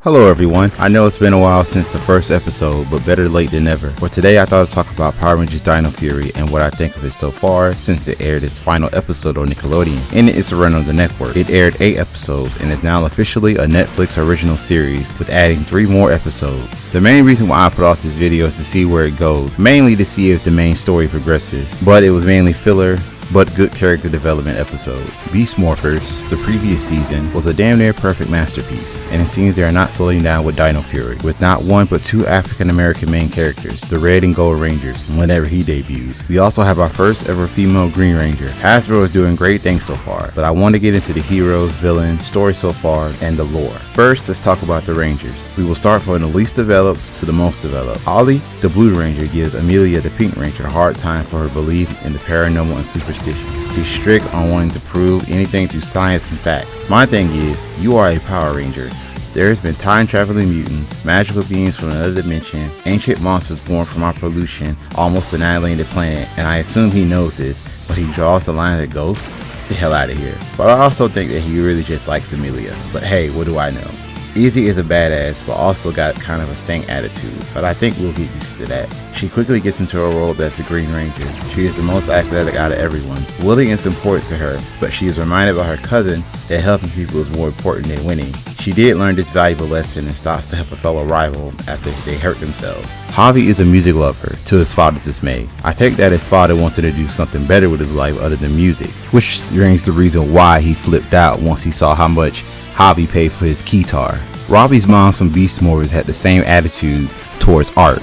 Hello everyone, I know it's been a while since the first episode, but better late than never. For today I thought I'd talk about Power Rangers Dinofury and what I think of it so far since it aired its final episode on Nickelodeon, and it's a run on the network. It aired 8 episodes and is now officially a Netflix original series with adding 3 more episodes. The main reason why I put off this video is to see where it goes, mainly to see if the main story progresses, but it was mainly filler but good character development episodes. Beast Morphers, the previous season, was a damn near perfect masterpiece, and it seems they are not slowing down with Dinofury, with not one but 2 African American main characters, the Red and Gold Rangers, whenever he debuts. We also have our first ever female Green Ranger. Hasbro is doing great things so far, but I want to get into the heroes, villains, story so far, and the lore. First, let's talk about the Rangers. We will start from the least developed to the most developed. Ollie, the Blue Ranger, gives Amelia, the Pink Ranger, a hard time for her belief in the paranormal and superstition. He's strict on wanting to prove anything through science and facts. My thing is, you are a Power Ranger. There has been time-traveling mutants, magical beings from another dimension, ancient monsters born from our pollution, almost annihilating the planet, and I assume he knows this, but he draws the line at ghosts? Get the hell out of here. But I also think that he really just likes Amelia. But hey, what do I know? Izzy is a badass, but also got kind of a stank attitude, but I think we'll get used to that. She quickly gets into her role as the Green Ranger. She is the most athletic out of everyone. Willing is important to her, but she is reminded by her cousin that helping people is more important than winning. She did learn this valuable lesson and stops to help a fellow rival after they hurt themselves. Javi is a music lover, to his father's dismay. I take that his father wanted to do something better with his life other than music, which brings the reason why he flipped out once he saw how much Javi paid for his guitar. Robbie's mom from Beast Morphers had the same attitude towards art,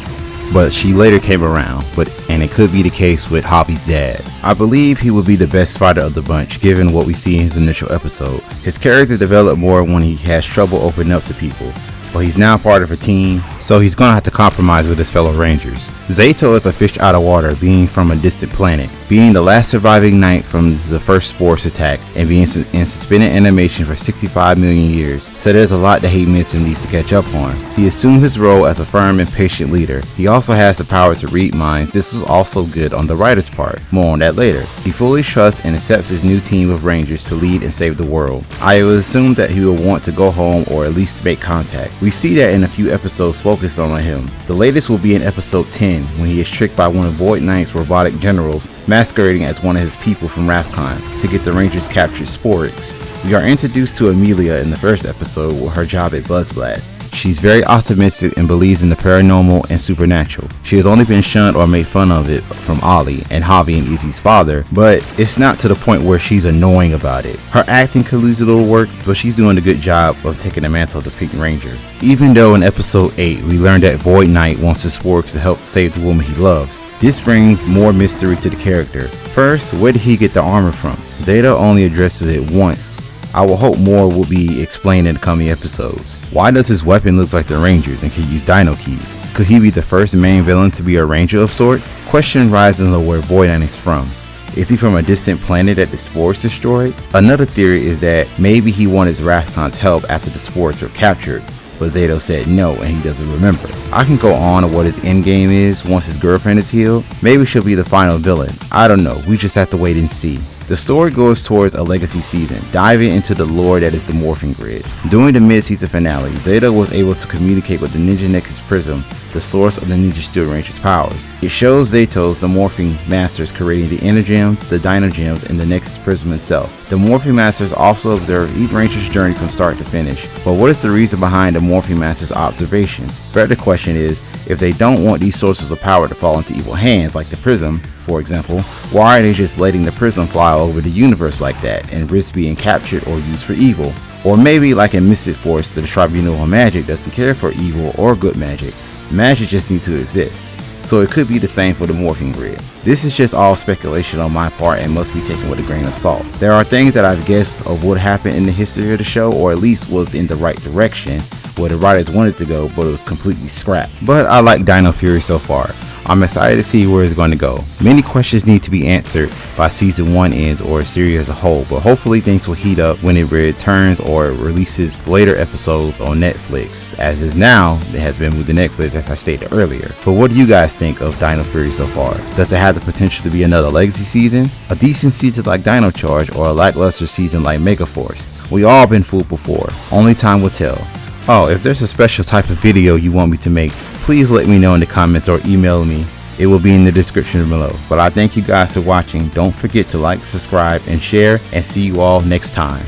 but she later came around, and it could be the case with Javi's dad. I believe he would be the best fighter of the bunch given what we see in his initial episode. His character developed more when he has trouble opening up to people, but he's now part of a team, so he's gonna have to compromise with his fellow Rangers. Zayto is a fish out of water, being from a distant planet, being the last surviving knight from the first Sports attack, and being in suspended animation for 65 million years, so there's a lot that he missed and needs to catch up on. He assumed his role as a firm and patient leader. He also has the power to read minds. This is also good on the writer's part. More on that later. He fully trusts and accepts his new team of Rangers to lead and save the world. I would assume that he will want to go home or at least make contact. We see that in a few episodes focused on him. The latest will be in episode 10 when he is tricked by one of Void Knight's robotic generals masquerading as one of his people from Rafkon to get the Rangers captured Sporix. We are introduced to Amelia in the first episode with her job at Buzz Blast. She's very optimistic and believes in the paranormal and supernatural. She has only been shunned or made fun of it from Ollie and Javi and Izzy's father, but it's not to the point where she's annoying about it. Her acting could lose a little work, but she's doing a good job of taking the mantle of the Pink Ranger. Even though in episode 8 we learned that Void Knight wants his Sporix to help save the woman he loves, this brings more mystery to the character. First, where did he get the armor from? Zayto only addresses it once. I will hope more will be explained in the coming episodes. Why does his weapon look like the Rangers and can use Dino keys? Could he be the first main villain to be a Ranger of sorts? Question rises on where Void Knight is from. Is he from a distant planet that the Sporix destroyed? Another theory is that maybe he wanted Rafkon's help after the Sporix were captured, but Zayto said no and he doesn't remember. I can go on to what his endgame is once his girlfriend is healed. Maybe she'll be the final villain. I don't know, we just have to wait and see. The story goes towards a legacy season, diving into the lore that is the Morphing Grid. During the mid-season finale, Zayto was able to communicate with the Ninja Nexus Prism, the source of the Ninja Steel Ranger's powers. It shows Zayto's the Morphing Masters creating the Inner Gems, the Dino Gems, and the Nexus Prism itself. The Morphing Masters also observe each Ranger's journey from start to finish. But what is the reason behind the Morphing Masters' observations? Better question is, if they don't want these sources of power to fall into evil hands like the Prism, for example, why are they just letting the Prism fly over the universe like that and risk being captured or used for evil? Or maybe like in Mystic Force, the Tribunal of Magic doesn't care for evil or good magic. Magic just needs to exist. So it could be the same for the Morphing Grid. This is just all speculation on my part and must be taken with a grain of salt. There are things that I've guessed of what happened in the history of the show, or at least was in the right direction, where the writers wanted to go, but it was completely scrapped. But I like Dinofury so far. I'm excited to see where it's going to go. Many questions need to be answered by season 1 ends or a series as a whole, but hopefully things will heat up when it returns or releases later episodes on Netflix. As is now, it has been moved to Netflix as I stated earlier. But what do you guys think of Dinofury so far? Does it have the potential to be another legacy season, a decent season like Dino Charge, or a lackluster season like Megaforce? We all been fooled before. Only time will tell. Oh, if there's a special type of video you want me to make, please let me know in the comments or email me. It will be in the description below. But I thank you guys for watching. Don't forget to like, subscribe, and share, and see you all next time.